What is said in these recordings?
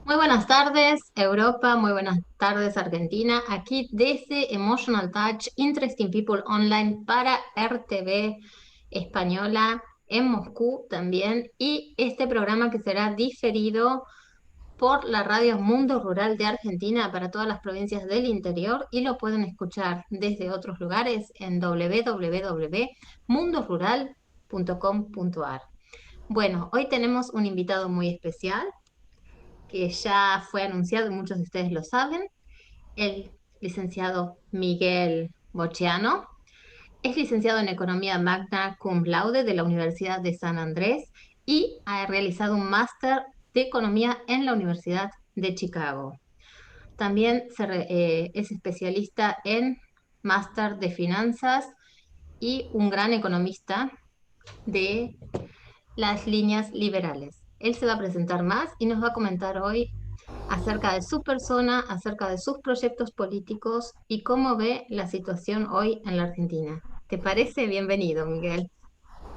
Muy buenas tardes, Europa. Muy buenas tardes, Argentina. Aquí desde Emotional Touch, Interesting People Online para RTV Española en Moscú también. Y este programa que será diferido por la radio Mundo Rural de Argentina para todas las provincias del interior y lo pueden escuchar desde otros lugares en www.mundorural.com.ar. Bueno, hoy tenemos un invitado muy especial que ya fue anunciado y muchos de ustedes lo saben, el licenciado Miguel Bochiano. Es licenciado en Economía Magna Cum Laude de la Universidad de San Andrés y ha realizado un máster de Economía en la Universidad de Chicago. También es especialista en máster de Finanzas y un gran economista de las líneas liberales. Él se va a presentar más y nos va a comentar hoy acerca de su persona, acerca de sus proyectos políticos y cómo ve la situación hoy en la Argentina. ¿Te parece? Bienvenido, Miguel.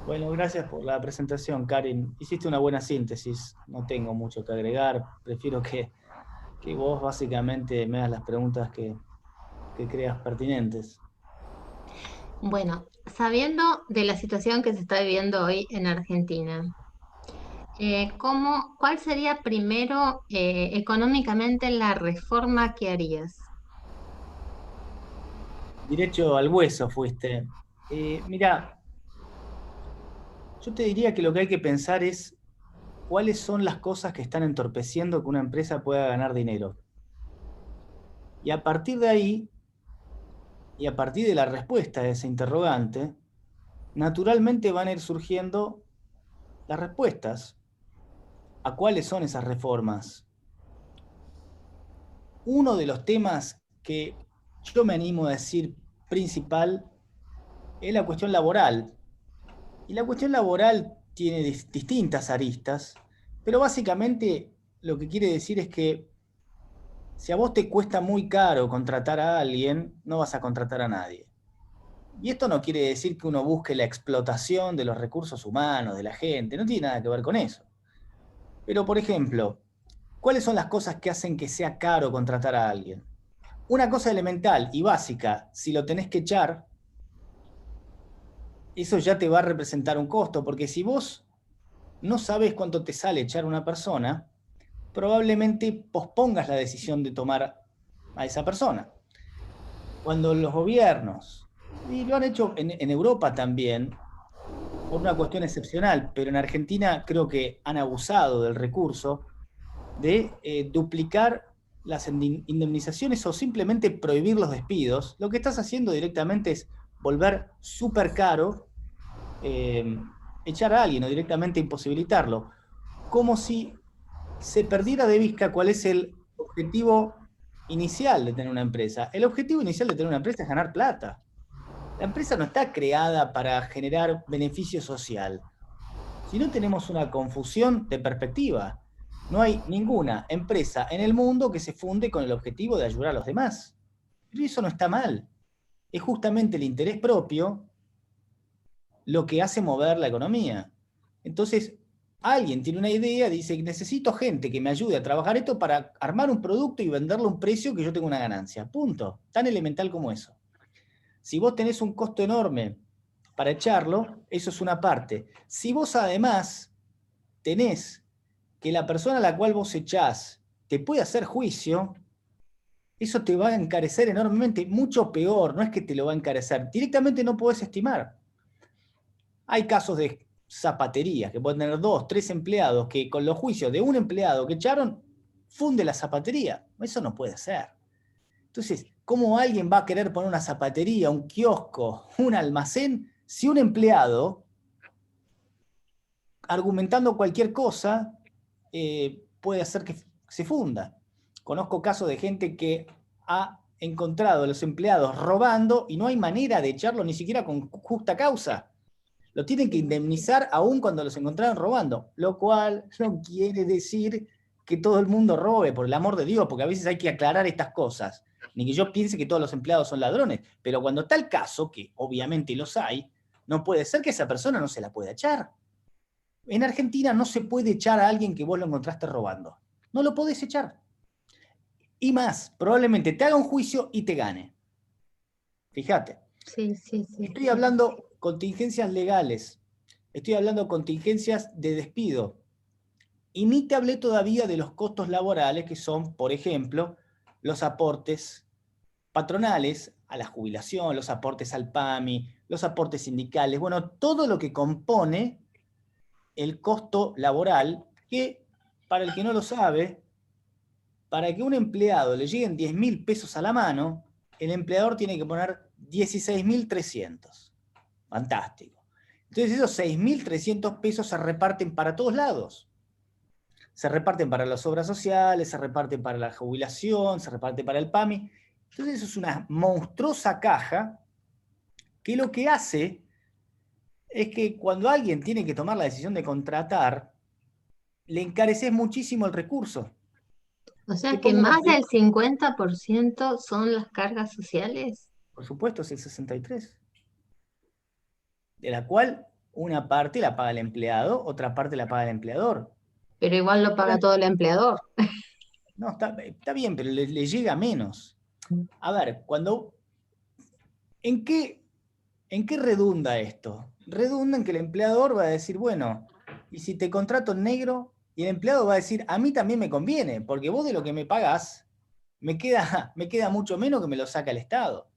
Bueno, gracias por la presentación, Karin. Hiciste una buena síntesis. No tengo mucho que agregar. Prefiero que vos básicamente me hagas las preguntas que creas pertinentes. Bueno, sabiendo de la situación que se está viviendo hoy en Argentina, ¿cuál sería primero económicamente la reforma que harías? Derecho al hueso fuiste. Mira, yo te diría que lo que hay que pensar es cuáles son las cosas que están entorpeciendo que una empresa pueda ganar dinero. Y a partir de ahí, y a partir de la respuesta a ese interrogante, naturalmente van a ir surgiendo las respuestas a cuáles son esas reformas. Uno de los temas que yo me animo a decir principal es la cuestión laboral. Y la cuestión laboral tiene distintas aristas, pero básicamente lo que quiere decir es que si a vos te cuesta muy caro contratar a alguien, no vas a contratar a nadie. Y esto no quiere decir que uno busque la explotación de los recursos humanos, de la gente, no tiene nada que ver con eso. Pero, por ejemplo, ¿cuáles son las cosas que hacen que sea caro contratar a alguien? Una cosa elemental y básica, si lo tenés que echar, eso ya te va a representar un costo, porque si vos no sabes cuánto te sale echar a una persona, probablemente pospongas la decisión de tomar a esa persona. Cuando los gobiernos, y lo han hecho en Europa también, por una cuestión excepcional, pero en Argentina creo que han abusado del recurso de duplicar las indemnizaciones o simplemente prohibir los despidos, lo que estás haciendo directamente es volver súper caro eh, echar a alguien o directamente imposibilitarlo, como si se perdiera de vista cuál es el objetivo inicial de tener una empresa. El objetivo inicial de tener una empresa es ganar plata. La empresa no está creada para generar beneficio social. Si no, tenemos una confusión de perspectiva. No hay ninguna empresa en el mundo que se funde con el objetivo de ayudar a los demás. Pero eso no está mal. Es justamente el interés propio lo que hace mover la economía. Entonces, alguien tiene una idea, dice, necesito gente que me ayude a trabajar esto para armar un producto y venderlo a un precio que yo tenga una ganancia. Punto. Tan elemental como eso. Si vos tenés un costo enorme para echarlo, eso es una parte. Si vos además tenés que la persona a la cual vos echás te puede hacer juicio, eso te va a encarecer enormemente, mucho peor, no es que te lo va a encarecer, directamente no podés estimar. Hay casos de zapaterías que pueden tener dos, tres empleados que con los juicios de un empleado que echaron, funde la zapatería. Eso no puede ser. Entonces, ¿cómo alguien va a querer poner una zapatería, un kiosco, un almacén, si un empleado, argumentando cualquier cosa, puede hacer que se funda? Conozco casos de gente que ha encontrado a los empleados robando y no hay manera de echarlo ni siquiera con justa causa. Lo tienen que indemnizar aún cuando los encontraron robando, lo cual no quiere decir que todo el mundo robe, por el amor de Dios, porque a veces hay que aclarar estas cosas. Ni que yo piense que todos los empleados son ladrones, pero cuando está el caso, que obviamente los hay, no puede ser que esa persona no se la pueda echar. En Argentina no se puede echar a alguien que vos lo encontraste robando. No lo podés echar. Y más, probablemente te haga un juicio y te gane. Fíjate. Sí, sí, sí, Estoy sí. hablando contingencias legales. Estoy hablando contingencias de despido. Y ni te hablé todavía de los costos laborales, que son, por ejemplo, los aportes patronales a la jubilación, los aportes al PAMI, los aportes sindicales, bueno, todo lo que compone el costo laboral, que, para el que no lo sabe, para que un empleado le lleguen 10.000 pesos a la mano, el empleador tiene que poner 16.300. Fantástico. Entonces esos 6.300 pesos se reparten para todos lados. Se reparten para las obras sociales, se reparten para la jubilación, se reparten para el PAMI. Entonces eso es una monstruosa caja que lo que hace es que cuando alguien tiene que tomar la decisión de contratar, le encareces muchísimo el recurso. O Te sea que pongo un más del ejemplo. 50% son las cargas sociales. Por supuesto, es el 63, de la cual una parte la paga el empleado, otra parte la paga el empleador. Pero igual lo paga todo el empleador. No, está bien, pero le llega menos. A ver, ¿en qué redunda esto? Redunda en que el empleador va a decir, bueno, y si te contrato en negro, y el empleado va a decir, a mí también me conviene, porque vos de lo que me pagás, me queda mucho menos que me lo saca el Estado.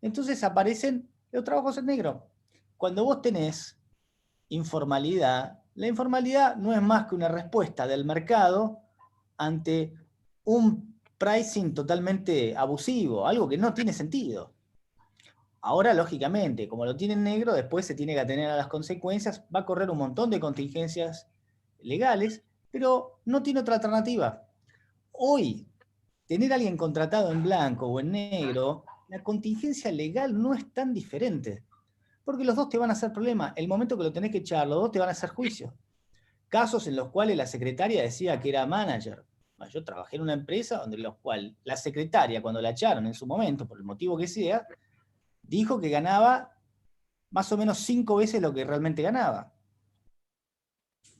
Entonces aparecen los trabajos en negro. Cuando vos tenés informalidad, la informalidad no es más que una respuesta del mercado ante un pricing totalmente abusivo, algo que no tiene sentido. Ahora, lógicamente, como lo tiene en negro, después se tiene que atener a las consecuencias, va a correr un montón de contingencias legales, pero no tiene otra alternativa. Hoy, tener a alguien contratado en blanco o en negro, la contingencia legal no es tan diferente, porque los dos te van a hacer problema. El momento que lo tenés que echar, los dos te van a hacer juicio. Casos en los cuales la secretaria decía que era manager. Yo trabajé en una empresa donde los cual la secretaria, cuando la echaron en su momento, por el motivo que sea, dijo que ganaba más o menos 5 veces lo que realmente ganaba.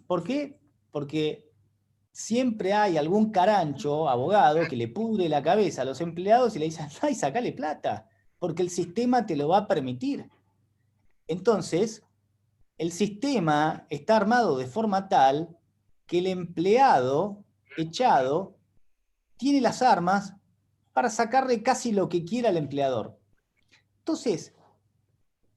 ¿Por qué? Porque siempre hay algún carancho, abogado, que le pudre la cabeza a los empleados y le dicen, ay, sacale plata, porque el sistema te lo va a permitir. Entonces, el sistema está armado de forma tal que el empleado echado tiene las armas para sacarle casi lo que quiera al empleador. Entonces,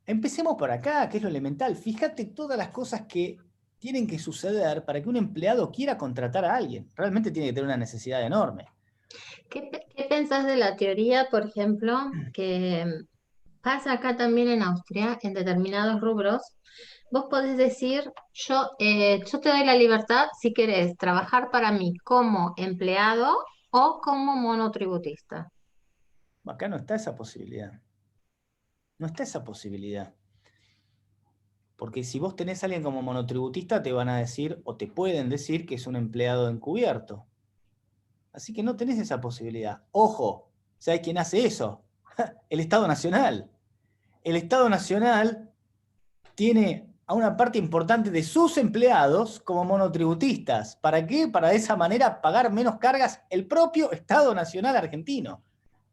empecemos por acá, que es lo elemental. Fíjate todas las cosas que tienen que suceder para que un empleado quiera contratar a alguien. Realmente tiene que tener una necesidad enorme. ¿Qué pensás de la teoría, por ejemplo, que pasa acá también en Austria, en determinados rubros? Vos podés decir, yo te doy la libertad si querés trabajar para mí como empleado o como monotributista. Acá no está esa posibilidad. No está esa posibilidad. Porque si vos tenés a alguien como monotributista, te van a decir o te pueden decir que es un empleado encubierto. Así que no tenés esa posibilidad. Ojo, ¿sabés quién hace eso? El Estado Nacional. El Estado Nacional tiene a una parte importante de sus empleados como monotributistas. ¿Para qué? Para de esa manera pagar menos cargas el propio Estado Nacional argentino.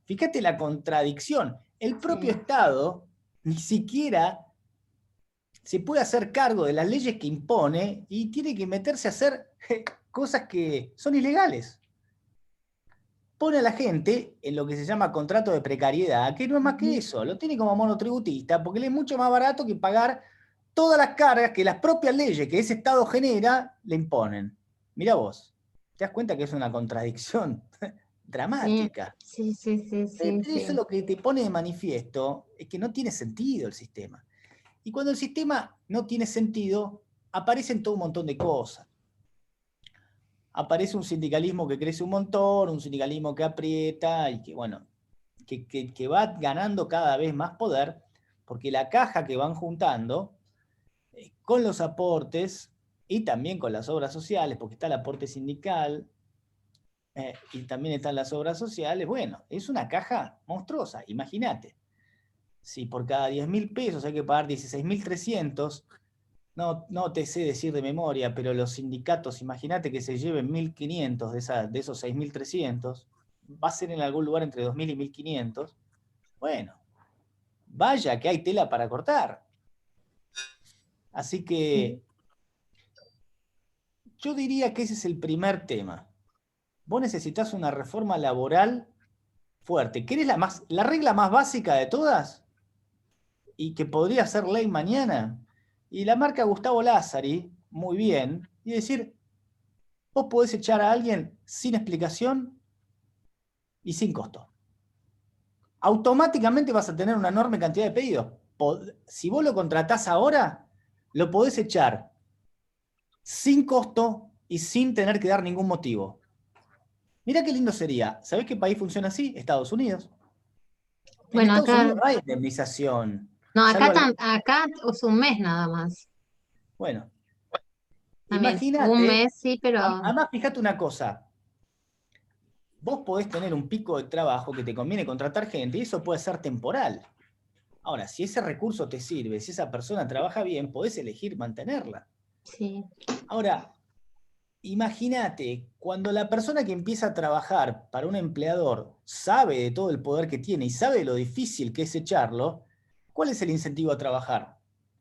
Fíjate la contradicción. El propio Sí. Estado ni siquiera se puede hacer cargo de las leyes que impone y tiene que meterse a hacer cosas que son ilegales. Pone a la gente en lo que se llama contrato de precariedad, que no es más que Ujú. eso, lo tiene como monotributista, porque le es mucho más barato que pagar todas las cargas que las propias leyes que ese Estado genera le imponen. Mira vos, te das cuenta que es una contradicción Sí, dramática. sí, sí, sí, sí, Pero eso sí. lo que te pone de manifiesto es que no tiene sentido el sistema. Y cuando el sistema no tiene sentido, aparecen todo un montón de cosas. Aparece un sindicalismo que crece un montón, un sindicalismo que aprieta y que, bueno, que va ganando cada vez más poder, porque la caja que van juntando, con los aportes y también con las obras sociales, porque está el aporte sindical y también están las obras sociales, bueno, es una caja monstruosa, imagínate. Si por cada 10.000 pesos hay que pagar 16.300, no te sé decir de memoria, pero los sindicatos, imagínate que se lleven 1.500 de esos 6.300, va a ser en algún lugar entre 2.000 y 1.500. Bueno, vaya que hay tela para cortar. Así que yo diría que ese es el primer tema. Vos necesitas una reforma laboral fuerte. ¿Querés la regla más básica de todas? Y que podría ser ley mañana. Y la marca Gustavo Lázari, muy bien, y decir, vos podés echar a alguien sin explicación y sin costo. Automáticamente vas a tener una enorme cantidad de pedidos. Si vos lo contratás ahora, lo podés echar sin costo y sin tener que dar ningún motivo. Mirá qué lindo sería. ¿Sabés qué país funciona así? Estados Unidos. En Bueno, Estados acá, Unidos no hay indemnización, no, salvo algún... acá es un mes nada más. Bueno, También, un imagínate, mes sí, pero además fíjate una cosa, vos podés tener un pico de trabajo que te conviene contratar gente y eso puede ser temporal. Ahora, si ese recurso te sirve, si esa persona trabaja bien, podés elegir mantenerla. sí. Ahora, imagínate, cuando la persona que empieza a trabajar para un empleador sabe de todo el poder que tiene y sabe lo difícil que es echarlo, ¿cuál es el incentivo a trabajar?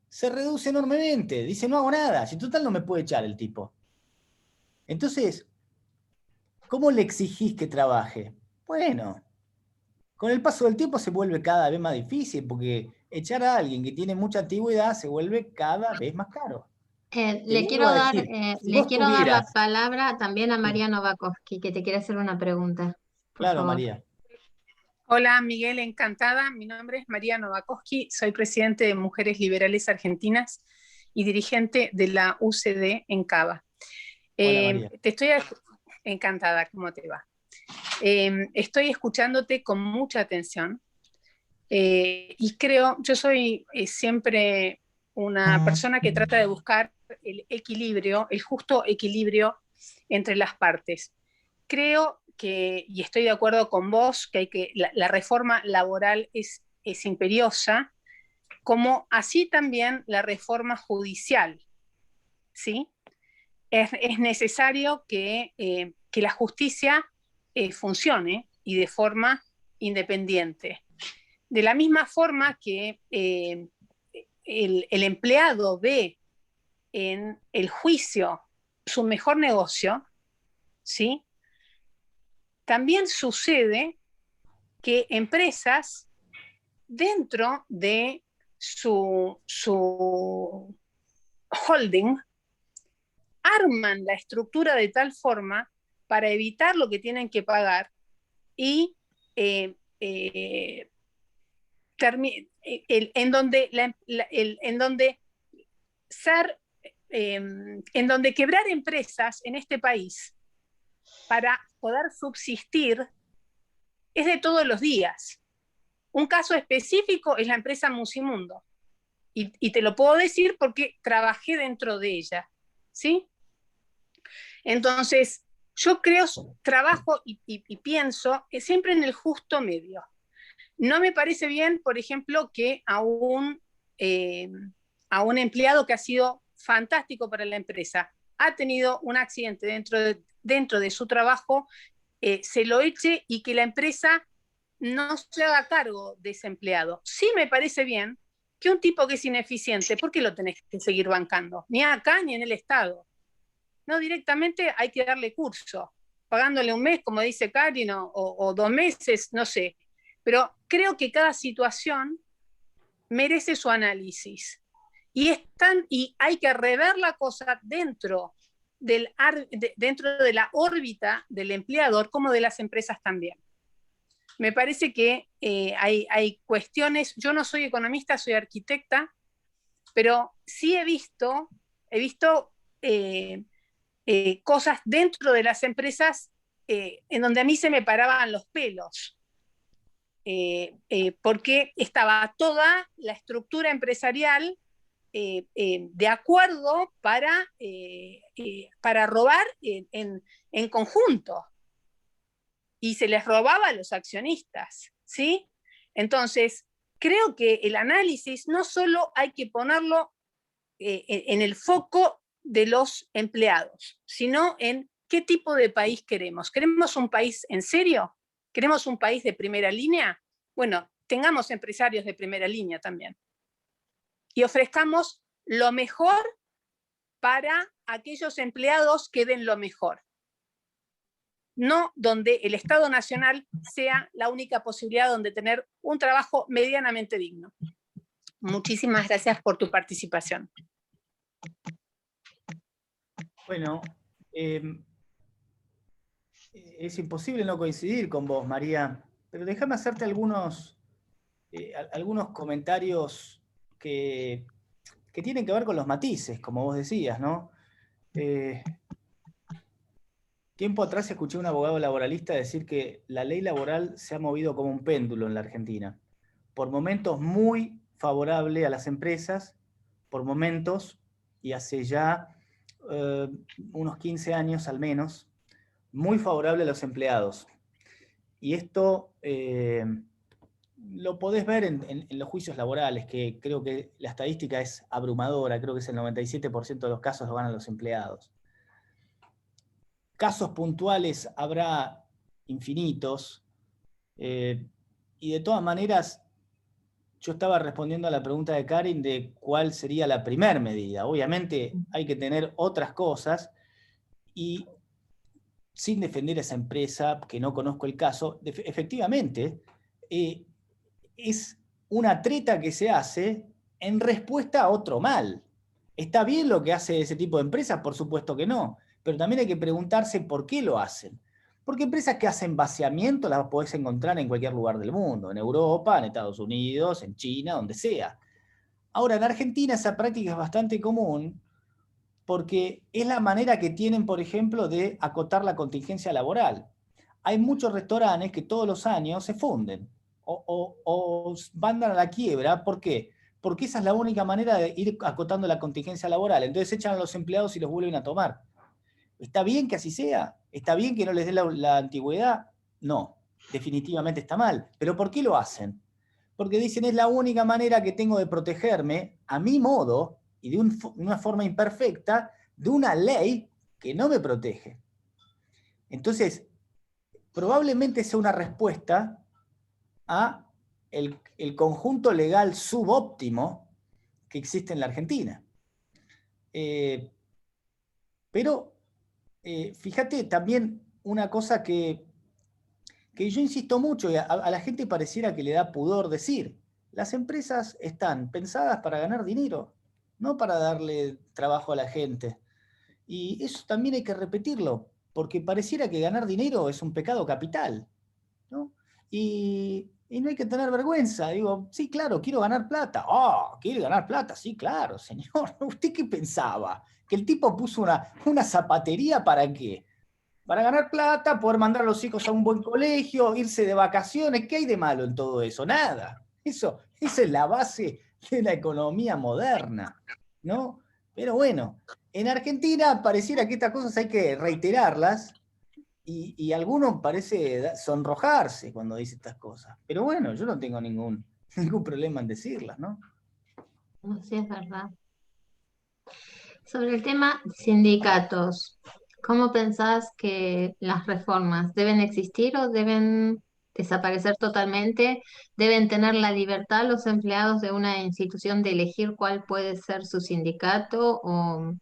Se reduce enormemente. Dice, no hago nada. Si total no me puede echar el tipo. Entonces, ¿cómo le exigís que trabaje? Bueno, con el paso del tiempo se vuelve cada vez más difícil porque echar a alguien que tiene mucha antigüedad se vuelve cada vez más caro. Te vuelvo a decir, si Le vos quiero dar la tuvieras... palabra también a Sí, Mariano Bakovsky, que te quiere hacer una pregunta, por claro, favor. María. Hola Miguel, encantada. Mi nombre es María Novakovsky, soy presidente de Mujeres Liberales Argentinas y dirigente de la UCD en Cava. Hola, María. Te estoy encantada, ¿cómo te va? Estoy escuchándote con mucha atención y creo, yo soy siempre una persona que trata de buscar el equilibrio, el justo equilibrio entre las partes. Creo que, y estoy de acuerdo con vos, que la reforma laboral es imperiosa, como así también la reforma judicial, ¿sí? Es necesario que la justicia funcione y de forma independiente. De la misma forma que el empleado ve en el juicio su mejor negocio, ¿sí? También sucede que empresas dentro de su holding arman la estructura de tal forma para evitar lo que tienen que pagar y eh, eh, en donde, en donde ser, en donde quebrar empresas en este país para poder subsistir es de todos los días. Un caso específico es la empresa Musimundo. Y te lo puedo decir porque trabajé dentro de ella, ¿sí? Entonces, yo creo, trabajo y pienso siempre en el justo medio. No me parece bien, por ejemplo, que a un empleado que ha sido fantástico para la empresa, ha tenido un accidente dentro de su trabajo, se lo eche y que la empresa no se haga cargo de ese empleado. Sí me parece bien que un tipo que es ineficiente, ¿por qué lo tenés que seguir bancando? Ni acá ni en el Estado. No, directamente hay que darle curso, pagándole un mes, como dice Karin, o 2 meses, no sé. Pero creo que cada situación merece su análisis. Y hay que rever la cosa dentro de la órbita del empleador como de las empresas también. Me parece que hay cuestiones, yo no soy economista, soy arquitecta, pero sí he visto eh, cosas dentro de las empresas en donde a mí se me paraban los pelos, porque estaba toda la estructura empresarial de acuerdo para robar en conjunto y se les robaba a los accionistas, ¿sí? Entonces, creo que el análisis no solo hay que ponerlo en el foco de los empleados, sino en qué tipo de país queremos. ¿Queremos un país en serio? ¿Queremos un país de primera línea? Bueno, tengamos empresarios de primera línea también. Y ofrezcamos lo mejor para aquellos empleados que den lo mejor. No donde el Estado Nacional sea la única posibilidad donde tener un trabajo medianamente digno. Muchísimas gracias por tu participación. Bueno, es imposible no coincidir con vos, María, pero déjame hacerte algunos comentarios que tienen que ver con los matices, como vos decías, ¿no? Tiempo atrás escuché a un abogado laboralista decir que la ley laboral se ha movido como un péndulo en la Argentina. Por momentos muy favorable a las empresas, por momentos, y hace ya unos 15 años al menos, muy favorable a los empleados. Y esto lo podés ver en los juicios laborales, que creo que la estadística es abrumadora, creo que es el 97% de los casos lo ganan los empleados. Casos puntuales habrá infinitos, y de todas maneras, yo estaba respondiendo a la pregunta de Karin de cuál sería la primer medida. Obviamente hay que tener otras cosas, y sin defender a esa empresa, que no conozco el caso, efectivamente, es una treta que se hace en respuesta a otro mal. ¿Está bien lo que hace ese tipo de empresas? Por supuesto que no. Pero también hay que preguntarse por qué lo hacen. Porque empresas que hacen vaciamiento las podés encontrar en cualquier lugar del mundo, en Europa, en Estados Unidos, en China, donde sea. Ahora, en Argentina esa práctica es bastante común porque es la manera que tienen, por ejemplo, de acotar la contingencia laboral. Hay muchos restaurantes que todos los años se funden o mandan a la quiebra. ¿Por qué? Porque esa es la única manera de ir acotando la contingencia laboral. Entonces echan a los empleados y los vuelven a tomar. ¿Está bien que así sea? ¿Está bien que no les dé la antigüedad? No, definitivamente está mal. ¿Pero por qué lo hacen? Porque dicen, es la única manera que tengo de protegerme a mi modo y de una forma imperfecta de una ley que no me protege. Entonces, probablemente sea una respuesta a el conjunto legal subóptimo que existe en la Argentina. Pero fíjate también una cosa que yo insisto mucho, y a la gente pareciera que le da pudor decir: las empresas están pensadas para ganar dinero, no para darle trabajo a la gente. Y eso también hay que repetirlo, porque pareciera que ganar dinero es un pecado capital, ¿no? Y no hay que tener vergüenza. Digo, sí, claro, quiero ganar plata. Oh, ¿quiere ganar plata? Sí, claro, señor. ¿Usted qué pensaba? ¿Que el tipo puso una zapatería para qué? Para ganar plata, poder mandar a los hijos a un buen colegio, irse de vacaciones. ¿Qué hay de malo en todo eso? Nada. Esa es la base de la economía moderna, ¿no? Pero bueno, en Argentina pareciera que estas cosas hay que reiterarlas, y alguno parece sonrojarse cuando dice estas cosas. Pero bueno, yo no tengo ningún problema en decirlas, ¿no? No, sí, es verdad. Sobre el tema sindicatos, ¿cómo pensás que las reformas deben existir o deben desaparecer totalmente? ¿Deben tener la libertad los empleados de una institución de elegir cuál puede ser su sindicato? O...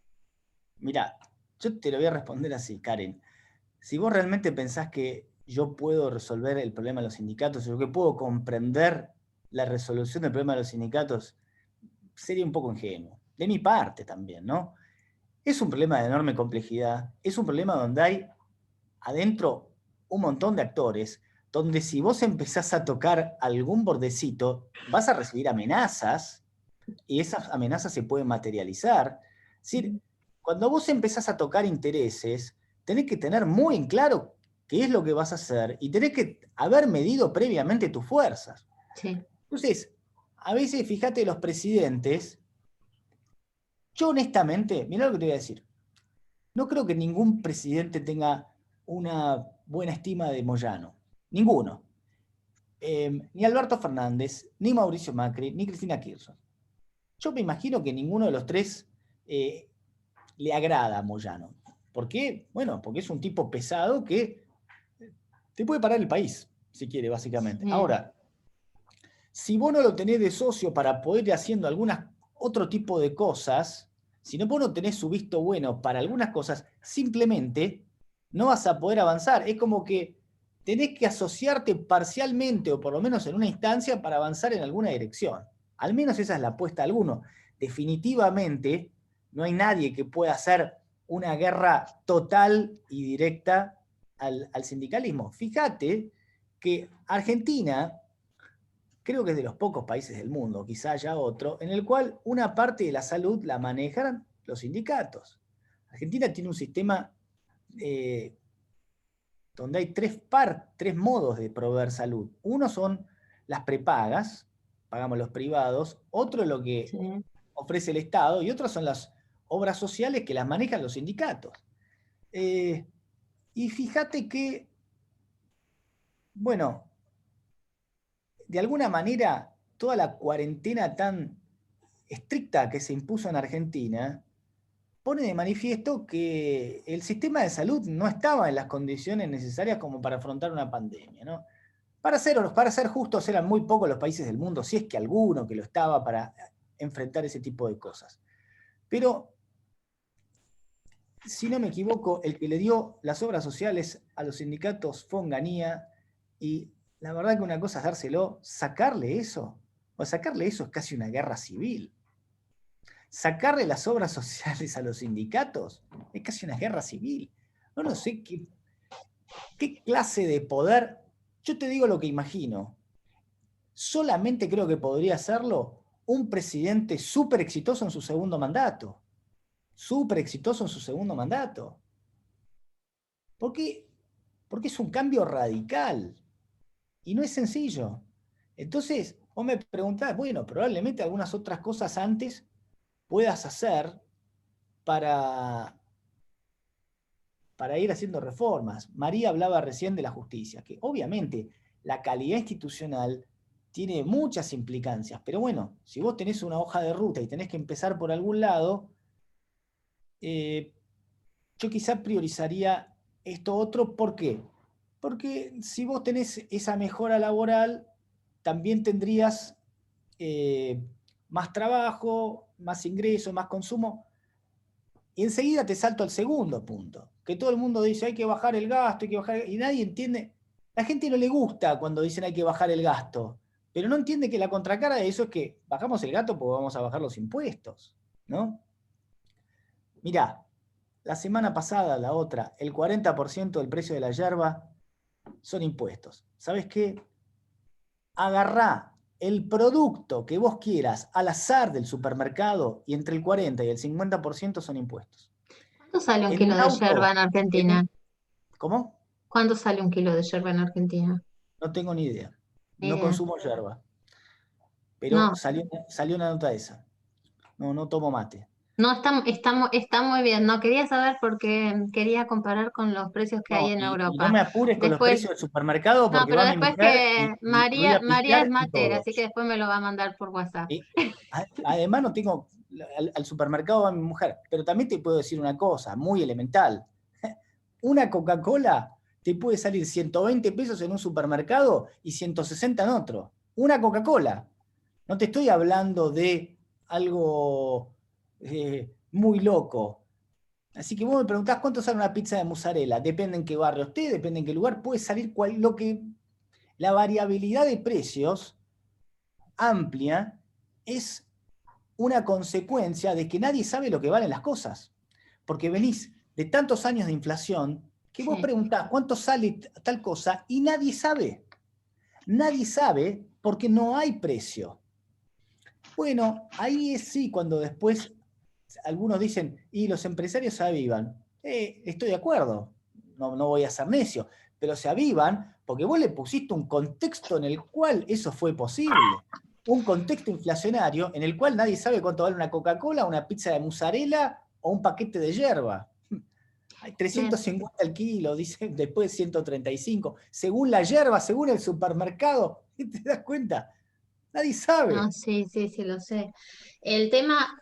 Mirá, yo te lo voy a responder así, Karen. Si vos realmente pensás que yo puedo resolver el problema de los sindicatos, o que puedo comprender la resolución del problema de los sindicatos, sería un poco ingenuo. De mi parte también, ¿no? Es un problema de enorme complejidad, es un problema donde hay adentro un montón de actores, donde si vos empezás a tocar algún bordecito, vas a recibir amenazas, y esas amenazas se pueden materializar. Es decir, cuando vos empezás a tocar intereses, tenés que tener muy en claro qué es lo que vas a hacer, y tenés que haber medido previamente tus fuerzas. Sí. Entonces, a veces, fíjate, los presidentes, yo honestamente, mirá lo que te voy a decir, no creo que ningún presidente tenga una buena estima de Moyano. Ninguno. Ni Alberto Fernández, ni Mauricio Macri, ni Cristina Kirchner. Yo me imagino que ninguno de los tres le agrada a Moyano. ¿Por qué? Bueno, porque es un tipo pesado que te puede parar el país, si quiere, básicamente. Sí. Ahora, si vos no lo tenés de socio para poder ir haciendo otro tipo de cosas, si vos no tenés su visto bueno para algunas cosas, simplemente no vas a poder avanzar. Es como que tenés que asociarte parcialmente, o por lo menos en una instancia, para avanzar en alguna dirección. Al menos esa es la apuesta de alguno. Definitivamente, no hay nadie que pueda hacer una guerra total y directa al sindicalismo. Fíjate que Argentina, creo que es de los pocos países del mundo, quizá haya otro, en el cual una parte de la salud la manejan los sindicatos. Argentina tiene un sistema donde hay tres modos de proveer salud. Uno son las prepagas, pagamos los privados, otro es lo que Sí. ofrece el Estado, y otro son las obras sociales que las manejan los sindicatos. Y fíjate que, bueno, de alguna manera, toda la cuarentena tan estricta que se impuso en Argentina pone de manifiesto que el sistema de salud no estaba en las condiciones necesarias como para afrontar una pandemia, ¿no? Para ser justos, eran muy pocos los países del mundo, si es que alguno que lo estaba para enfrentar ese tipo de cosas. Pero, si no me equivoco, el que le dio las obras sociales a los sindicatos fue Onganía, y la verdad que una cosa es dárselo, sacarle eso es casi una guerra civil. Sacarle las obras sociales a los sindicatos es casi una guerra civil. No sé qué clase de poder. Yo te digo lo que imagino. Solamente creo que podría hacerlo un presidente súper exitoso en su segundo mandato. Súper exitoso en su segundo mandato. ¿Por qué? Porque es un cambio radical. Y no es sencillo. Entonces, vos me preguntás, bueno, probablemente algunas otras cosas antes puedas hacer para ir haciendo reformas. María hablaba recién de la justicia, que obviamente la calidad institucional tiene muchas implicancias, pero bueno, si vos tenés una hoja de ruta y tenés que empezar por algún lado, yo quizá priorizaría esto otro. ¿Por qué? Porque si vos tenés esa mejora laboral, también tendrías más trabajo, más ingreso, más consumo. Y enseguida te salto al segundo punto, que todo el mundo dice hay que bajar el gasto, hay que bajar, y nadie entiende. La gente no le gusta cuando dicen hay que bajar el gasto, pero no entiende que la contracara de eso es que bajamos el gasto porque vamos a bajar los impuestos, ¿no? Mirá, la semana pasada, la otra, el 40% del precio de la yerba son impuestos. ¿Sabes qué? Agarrá el producto que vos quieras al azar del supermercado y entre el 40 y el 50% son impuestos. ¿Cuánto sale un En kilo un de yerba auto, en Argentina? ¿cómo? ¿Cuánto sale un kilo de yerba en Argentina? No tengo ni idea. Ni No idea. consumo yerba. Pero No, salió una nota de esa. No tomo mate. no, está muy bien. No quería saber porque quería comparar con los precios que hay No, en y no Europa. me apures con los Después, precios del supermercado no, porque pero va mi después mujer que y voy a María es pistear y matera, todo. así que después me lo va a mandar por WhatsApp. Y, además no tengo, al supermercado va mi mujer, pero también te puedo decir una cosa muy elemental. Una Coca-Cola te puede salir 120 pesos en un supermercado y 160 en otro. Una Coca-Cola. No te estoy hablando de algo muy loco. Así que vos me preguntás cuánto sale una pizza de mozzarella. Depende en qué barrio esté, depende en qué lugar. Puede salir la variabilidad de precios amplia es una consecuencia de que nadie sabe lo que valen las cosas. Porque venís de tantos años de inflación que vos Sí. preguntás cuánto sale tal cosa y nadie sabe. Nadie sabe porque no hay precio. Bueno, ahí es sí cuando después algunos dicen, y los empresarios se avivan. Estoy de acuerdo, no voy a ser necio, pero se avivan porque vos le pusiste un contexto en el cual eso fue posible. Un contexto inflacionario en el cual nadie sabe cuánto vale una Coca-Cola, una pizza de mozzarella o un paquete de yerba. Hay Bien. 350 al kilo, dicen, después 135. Según la yerba, según el supermercado, ¿te das cuenta? Nadie sabe. No, sí, sí, sí, lo sé.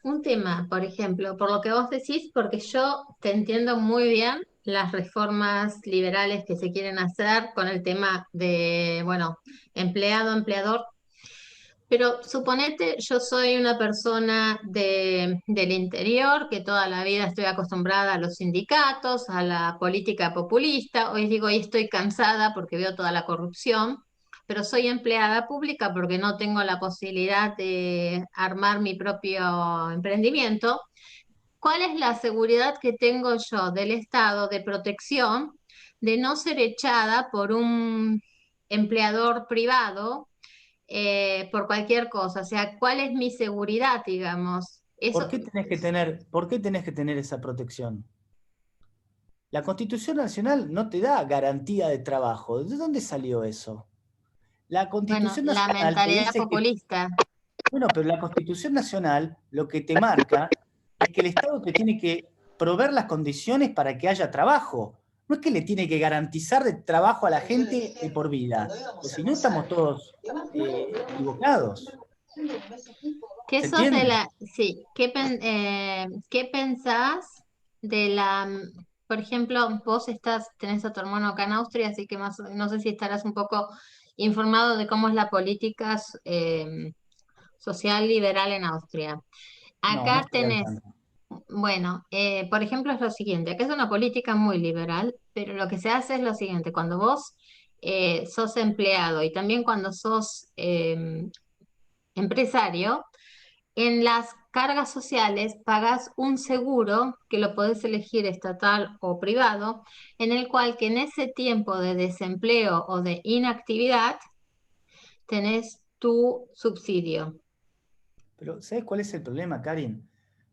Un tema, por ejemplo, por lo que vos decís, porque yo te entiendo muy bien las reformas liberales que se quieren hacer con el tema de, bueno, empleado, empleador. Pero suponete, yo soy una persona del interior, que toda la vida estoy acostumbrada a los sindicatos, a la política populista. Hoy digo, hoy estoy cansada porque veo toda la corrupción, pero soy empleada pública porque no tengo la posibilidad de armar mi propio emprendimiento. ¿Cuál es la seguridad que tengo yo del Estado de protección de no ser echada por un empleador privado por cualquier cosa? O sea, ¿cuál es mi seguridad, digamos? Eso, ¿Por qué tenés que tener esa protección? La Constitución Nacional no te da garantía de trabajo. ¿De dónde salió eso? La bueno, Constitución la Nacional te mentalidad dice que, populista. bueno, pero la Constitución Nacional lo que te marca es que el Estado te tiene que proveer las condiciones para que haya trabajo. No es que le tiene que garantizar de trabajo a la gente de por vida. O si no, estamos todos equivocados. ¿Qué ¿Se sos de entiende? la, sí, qué pensás de la, por ejemplo, vos tenés a tu hermano acá en Austria, así que más, no sé si estarás un poco informado de cómo es la política social liberal en Austria. No, no Acá estoy al tenés, tanto. bueno, por ejemplo, es lo siguiente, acá es una política muy liberal, pero lo que se hace es lo siguiente, cuando vos sos empleado y también cuando sos empresario, en las cargas sociales pagas un seguro que lo podés elegir estatal o privado, en el cual que en ese tiempo de desempleo o de inactividad tenés tu subsidio Pero ¿sabes cuál es el problema, Karin?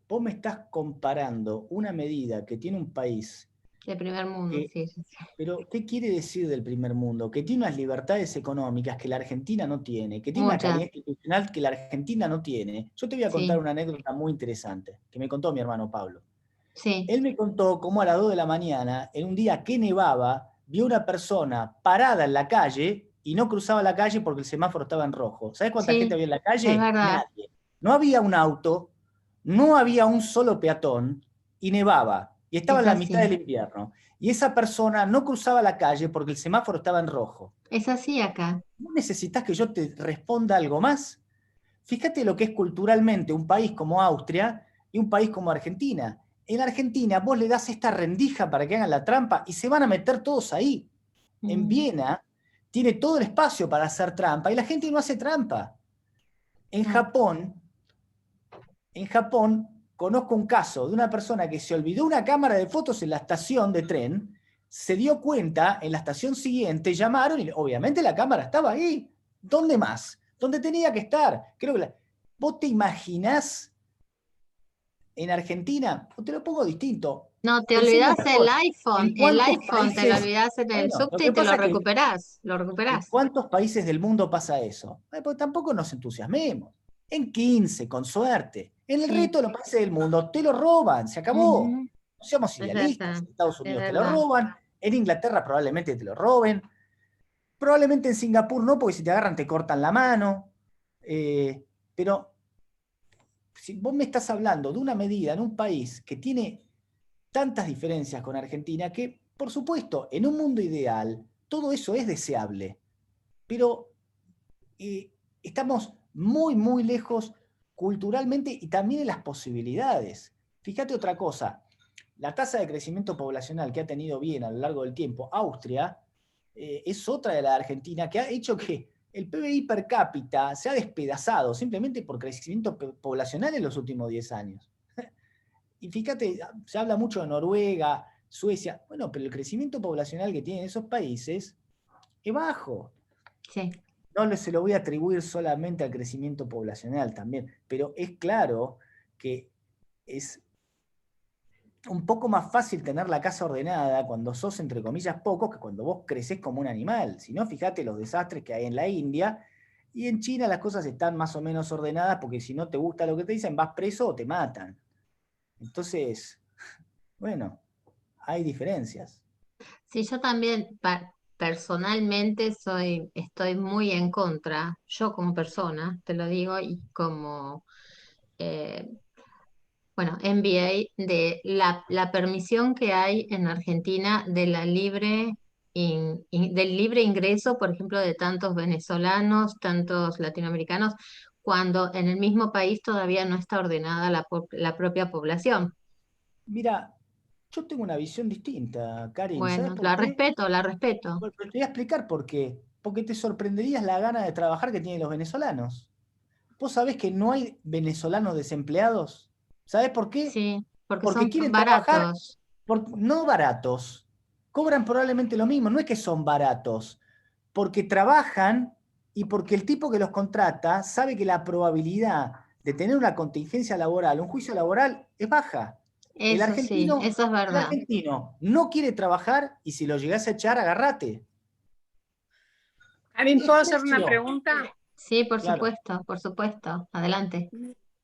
Vos me estás comparando una medida que tiene un país de primer mundo, que, sí, sí, sí. pero ¿qué quiere decir del primer mundo? Que tiene unas libertades económicas que la Argentina no tiene, que tiene una calidad Muchas, institucional que la Argentina no tiene. Yo te voy a contar sí, una anécdota muy interesante que me contó mi hermano Pablo. sí, Él me contó cómo a las 2 de la mañana, en un día que nevaba, vio una persona parada en la calle y no cruzaba la calle porque el semáforo estaba en rojo. ¿Sabes cuánta gente sí, había en la es calle? verdad, Nadie. No había un auto, no había un solo peatón y nevaba. Y estaba es en la mitad así, del invierno. Y esa persona no cruzaba la calle porque el semáforo estaba en rojo. es así acá. ¿No necesitas que yo te responda algo más? Fíjate lo que es culturalmente un país como Austria y un país como Argentina. En Argentina vos le das esta rendija para que hagan la trampa y se van a meter todos ahí. En Mm, Viena tiene todo el espacio para hacer trampa y la gente no hace trampa. En no, Japón, en Japón conozco un caso de una persona que se olvidó una cámara de fotos en la estación de tren, se dio cuenta en la estación siguiente, llamaron y obviamente la cámara estaba ahí. ¿Dónde más? ¿Dónde tenía que estar? ¿Vos te imaginás en Argentina? O te lo pongo distinto. no, te Pensemos olvidás mejor. ¿En el cuántos iPhone te lo países? olvidás en el Bueno, lo subte y que te pasa es que lo ¿en recuperás. cuántos países del mundo pasa eso? Pues tampoco nos entusiasmemos. En 15, con suerte. En el Sí, resto de los países del mundo te lo roban, se acabó. ujú, No seamos es idealistas. verdad, En Estados es Unidos te lo verdad. roban, en Inglaterra probablemente te lo roben, probablemente en Singapur no, porque si te agarran te cortan la mano. Pero si vos me estás hablando de una medida en un país que tiene tantas diferencias con Argentina, que por supuesto, en un mundo ideal, todo eso es deseable, pero estamos muy, muy lejos culturalmente y también en las posibilidades. Fíjate otra cosa, la tasa de crecimiento poblacional que ha tenido bien a lo largo del tiempo Austria es otra de la de Argentina que ha hecho que el PBI per cápita se ha despedazado simplemente por crecimiento poblacional en los últimos 10 años. Y fíjate, se habla mucho de Noruega, Suecia, bueno, pero el crecimiento poblacional que tienen esos países es bajo. Sí. No se lo voy a atribuir solamente al crecimiento poblacional también, pero es claro que es un poco más fácil tener la casa ordenada cuando sos, entre comillas, pocos que cuando vos creces como un animal. Si no, fíjate los desastres que hay en la India y en China las cosas están más o menos ordenadas porque si no te gusta lo que te dicen, vas preso o te matan. Entonces, bueno, hay diferencias. Sí, yo también personalmente estoy muy en contra, yo como persona, te lo digo, y como eh, bueno, MBA, de la permisión que hay en Argentina de del libre ingreso, por ejemplo, de tantos venezolanos, tantos latinoamericanos, cuando en el mismo país todavía no está ordenada la propia población. Mira, yo tengo una visión distinta, Karin. ¿Sabes Bueno, por la qué? respeto, la respeto. Bueno, pero te voy a explicar por qué. Porque te sorprenderías la gana de trabajar que tienen los venezolanos. ¿Vos sabés que no hay venezolanos desempleados? ¿Sabés por qué? Sí, porque Porque son quieren trabajar baratos. no baratos. Cobran probablemente lo mismo. No es que son baratos. Porque trabajan y porque el tipo que los contrata sabe que la probabilidad de tener una contingencia laboral, un juicio laboral, es baja. El Eso sí, argentino, eso es el verdad. argentino no quiere trabajar y si lo llegás a echar, agárrate. Karin, Es ¿puedo hacer una precio. pregunta? Sí, Claro, por supuesto. Adelante.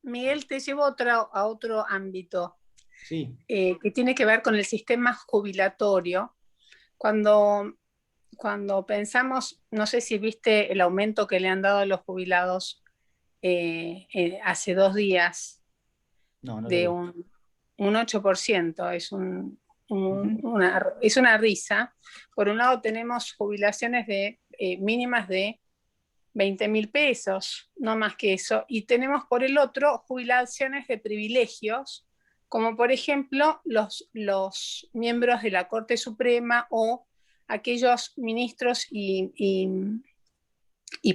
Miguel, te llevo a otro ámbito sí. que tiene que ver con el sistema jubilatorio. Cuando, cuando pensamos, no sé si viste el aumento que le han dado a los jubilados hace 2 días No, no lo de vi. un 8%, Ujú. es una risa. Por un lado tenemos jubilaciones mínimas de 20.000 pesos, no más que eso, y tenemos por el otro jubilaciones de privilegios, como por ejemplo los miembros de la Corte Suprema o aquellos ministros y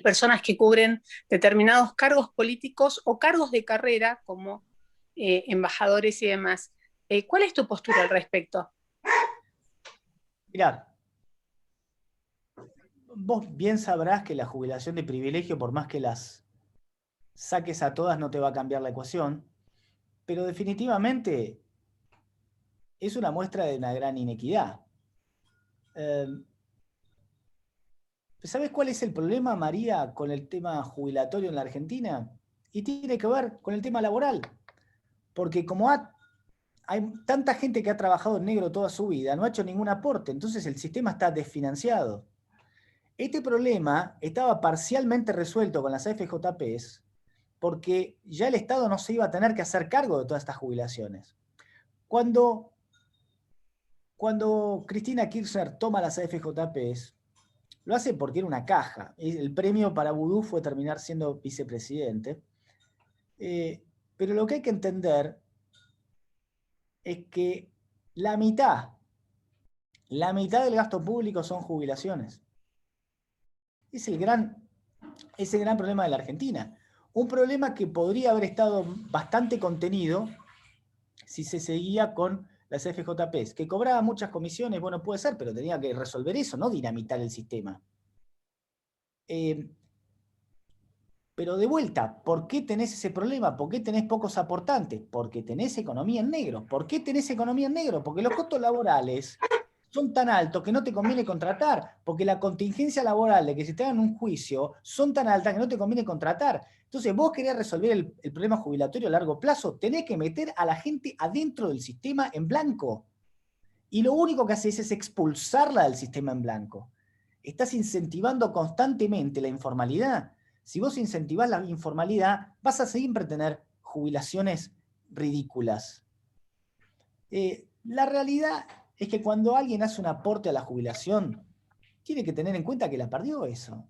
personas que cubren determinados cargos políticos o cargos de carrera como embajadores y demás. ¿Cuál es tu postura al respecto? Mirá, vos bien sabrás que la jubilación de privilegio, por más que las saques a todas, no te va a cambiar la ecuación, pero definitivamente es una muestra de una gran inequidad. Eh, ¿Sabes cuál es el problema, María, con el tema jubilatorio en la Argentina? Y tiene que ver con el tema laboral. Porque como hay tanta gente que ha trabajado en negro toda su vida, no ha hecho ningún aporte, entonces el sistema está desfinanciado. Este problema estaba parcialmente resuelto con las AFJPs porque ya el Estado no se iba a tener que hacer cargo de todas estas jubilaciones. Cuando, cuando Cristina Kirchner toma las AFJPs, lo hace porque era una caja. El premio para Vudú fue terminar siendo vicepresidente. Pero lo que hay que entender es que la mitad, la mitad del gasto público son jubilaciones. Es es el gran problema de la Argentina. Un problema que podría haber estado bastante contenido si se seguía con las FJPs, que cobraba muchas comisiones, bueno, puede ser, pero tenía que resolver eso, no dinamitar el sistema. Pero de vuelta, ¿por qué tenés ese problema? ¿Por qué tenés pocos aportantes? Porque tenés economía en negro. ¿Por qué tenés economía en negro? Porque los costos laborales son tan altos que no te conviene contratar, porque la contingencia laboral de que se te hagan un juicio son tan altas que no te conviene contratar. Entonces, vos querés resolver el problema jubilatorio a largo plazo, tenés que meter a la gente adentro del sistema en blanco. Y lo único que haces es expulsarla del sistema en blanco. Estás incentivando constantemente la informalidad. Si vos incentivás la informalidad, vas a siempre tener jubilaciones ridículas. La realidad es que cuando alguien hace un aporte a la jubilación, tiene que tener en cuenta que la perdió eso.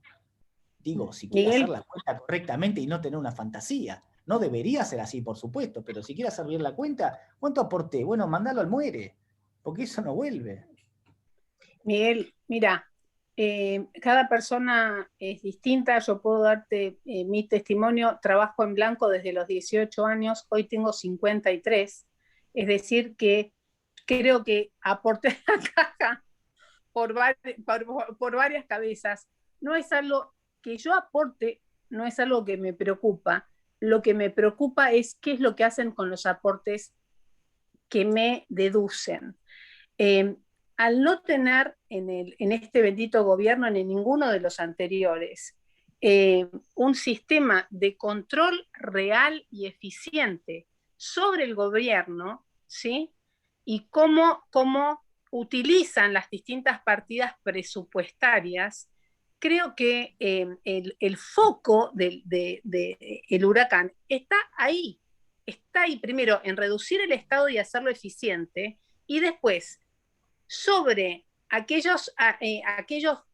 Digo, si quiere hacer Miguel, la cuenta correctamente y no tener una fantasía. No debería ser así, por supuesto, pero si quiere hacer bien la cuenta, ¿cuánto aporté? Bueno, mandalo al muere, porque eso no vuelve. Miguel, mira, cada persona es distinta. Yo puedo darte mi testimonio. Trabajo en blanco desde los 18 años, hoy tengo 53. Es decir, que creo que aporté la caja por varias cabezas. No es algo que yo aporte, no es algo que me preocupa. Lo que me preocupa es qué es lo que hacen con los aportes que me deducen. Eh, Al no tener en este bendito gobierno, ni en ninguno de los anteriores, un sistema de control real y eficiente sobre el gobierno, ¿sí? Y cómo utilizan las distintas partidas presupuestarias, creo que el foco del huracán está ahí primero en reducir el Estado y hacerlo eficiente, y después sobre aquellos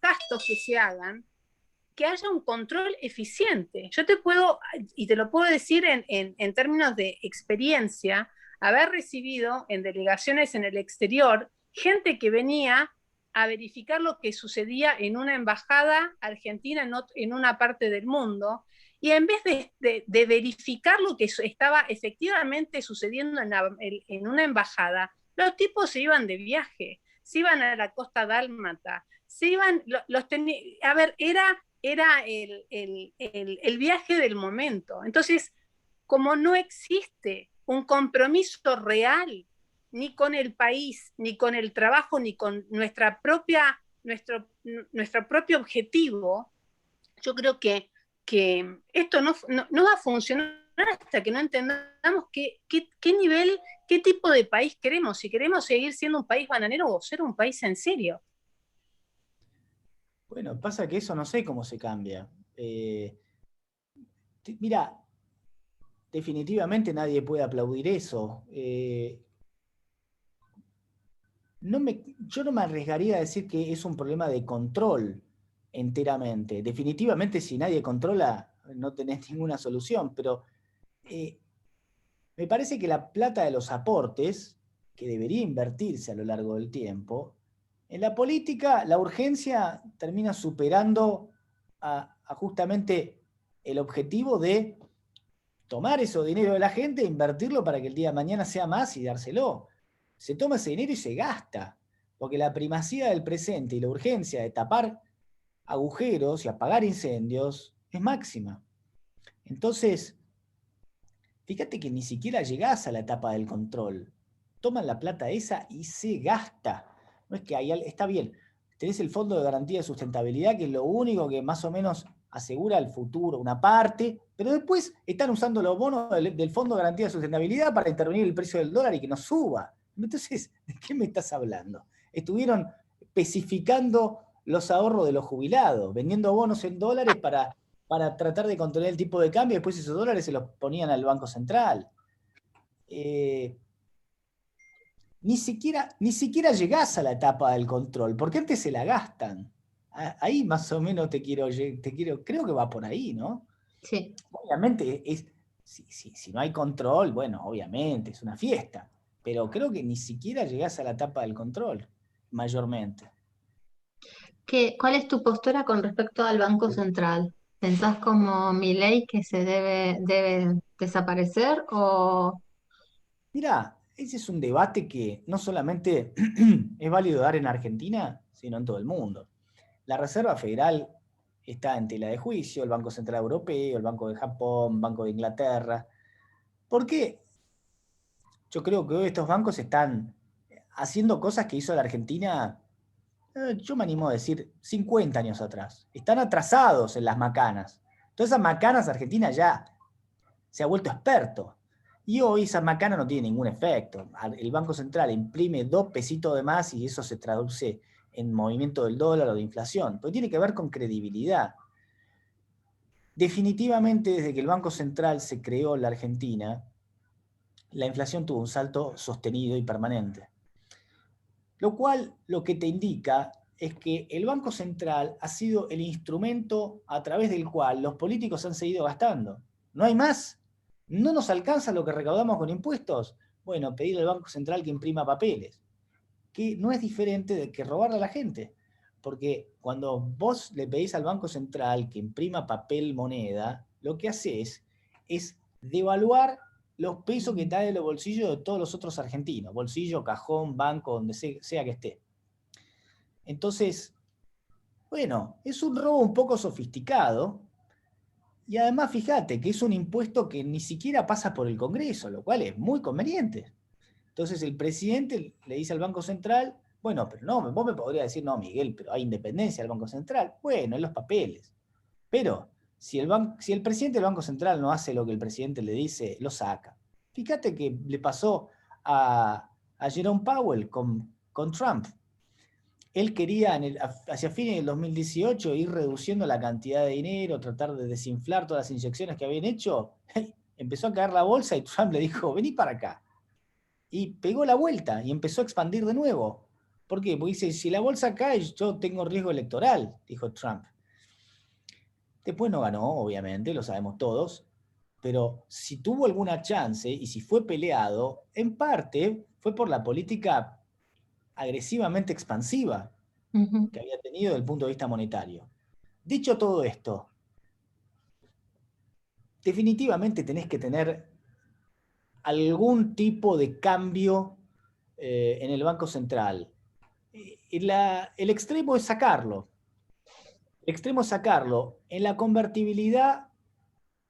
gastos que se hagan, que haya un control eficiente. Yo te puedo, y te lo puedo decir en términos de experiencia, haber recibido en delegaciones en el exterior gente que venía a verificar lo que sucedía en una embajada argentina en una parte del mundo, y en vez de verificar lo que estaba efectivamente sucediendo en una embajada, los tipos se iban de viaje, se iban a la costa dálmata, se iban, a ver, era el viaje del momento. Entonces, como no existe un compromiso real ni con el país, ni con el trabajo, ni con nuestro propio objetivo, yo creo que esto no va a funcionar hasta que no entendamos qué nivel, qué tipo de país queremos, si queremos seguir siendo un país bananero o ser un país en serio. Bueno, pasa que eso no sé cómo se cambia. Mira, definitivamente nadie puede aplaudir eso. Yo no me arriesgaría a decir que es un problema de control enteramente. Definitivamente si nadie controla no tenés ninguna solución, pero me parece que la plata de los aportes, que debería invertirse a lo largo del tiempo, en la política la urgencia termina superando a justamente el objetivo de tomar ese dinero de la gente e invertirlo para que el día de mañana sea más y dárselo. Se toma ese dinero y se gasta, porque la primacía del presente y la urgencia de tapar agujeros y apagar incendios es máxima. Entonces, fíjate que ni siquiera llegás a la etapa del control. Toman la plata esa y se gasta. No es que está bien, tenés el Fondo de Garantía de Sustentabilidad, que es lo único que más o menos asegura el futuro, una parte, pero después están usando los bonos del Fondo de Garantía de Sustentabilidad para intervenir el precio del dólar y que no suba. Entonces, ¿de qué me estás hablando? Estuvieron especificando los ahorros de los jubilados, vendiendo bonos en dólares para tratar de controlar el tipo de cambio, y después esos dólares se los ponían al Banco Central. Ni siquiera llegás a la etapa del control, porque antes se la gastan. Ahí más o menos creo que va por ahí, ¿no? Sí. Obviamente, si no hay control, bueno, obviamente, es una fiesta, pero creo que ni siquiera llegás a la etapa del control, mayormente. ¿Cuál es tu postura con respecto al Banco Central? ¿Pensás como Milei que se debe desaparecer o...? Mirá, ese es un debate que no solamente es válido dar en Argentina, sino en todo el mundo. La Reserva Federal está en tela de juicio, el Banco Central Europeo, el Banco de Japón, Banco de Inglaterra. ¿Por qué? Yo creo que hoy estos bancos están haciendo cosas que hizo la Argentina, yo me animo a decir, 50 años atrás. Están atrasados en las macanas. Todas esas macanas Argentina ya se ha vuelto experto. Y hoy esa macana no tiene ningún efecto. El Banco Central imprime 2 pesitos de más y eso se traduce en movimiento del dólar o de inflación. Pero tiene que ver con credibilidad. Definitivamente, desde que el Banco Central se creó en la Argentina, la inflación tuvo un salto sostenido y permanente. Lo cual lo que te indica es que el Banco Central ha sido el instrumento a través del cual los políticos han seguido gastando. No hay más. ¿No nos alcanza lo que recaudamos con impuestos? Bueno, pedirle al Banco Central que imprima papeles, que no es diferente de que robarle a la gente. Porque cuando vos le pedís al Banco Central que imprima papel moneda, lo que haces es devaluar los pesos que está en los bolsillos de todos los otros argentinos. Bolsillo, cajón, banco, donde sea que esté. Entonces, bueno, es un robo un poco sofisticado. Y además, fíjate que es un impuesto que ni siquiera pasa por el Congreso, lo cual es muy conveniente. Entonces el presidente le dice al Banco Central, bueno, pero no, vos me podrías decir, no, Miguel, pero hay independencia del Banco Central. Bueno, en los papeles. Pero si el presidente del Banco Central no hace lo que el presidente le dice, lo saca. Fíjate que le pasó a Jerome Powell con con Trump. Él quería, hacia fines del 2018, ir reduciendo la cantidad de dinero, tratar de desinflar todas las inyecciones que habían hecho. Empezó a caer la bolsa y Trump le dijo, vení para acá. Y pegó la vuelta y empezó a expandir de nuevo. ¿Por qué? Porque dice, si la bolsa cae, yo tengo riesgo electoral, dijo Trump. Después no ganó, obviamente, lo sabemos todos, pero si tuvo alguna chance y si fue peleado, en parte fue por la política agresivamente expansiva Ujú. que había tenido desde el punto de vista monetario. Dicho todo esto, definitivamente tenés que tener algún tipo de cambio en el Banco Central. El extremo es sacarlo. El extremo es sacarlo. En la convertibilidad